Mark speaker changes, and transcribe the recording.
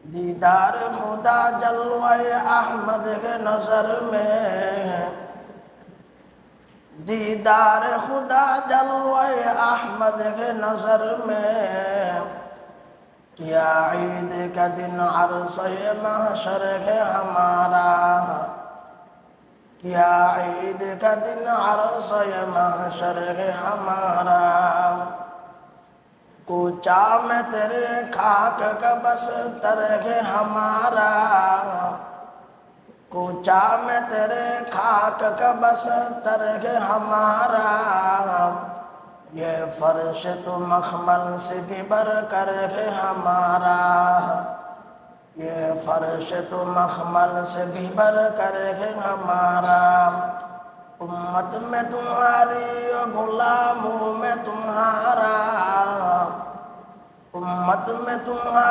Speaker 1: دیدار خدا جلوہ احمد ہے نظر میں، دیدار خدا جلوہ احمد ہے نظر میں، کیا عید کا دن عرصہ محشر ہے ہمارا، کیا عید کا دن عرصہ محشر ہے ہمارا، کوچا میں تیرے خاک کا بستر ہے ہمارا، کوچا میں تیرے خاک کا بستر ہے ہمارا، یہ فرش تو مخمل سے بھی بر کر ہے ہمارا، یہ فرش تو مخمل سے بھی بر کر ہے ہمارا، امت میں تمہاری اور غلاموں میں تمہارا، امت میں تمہارا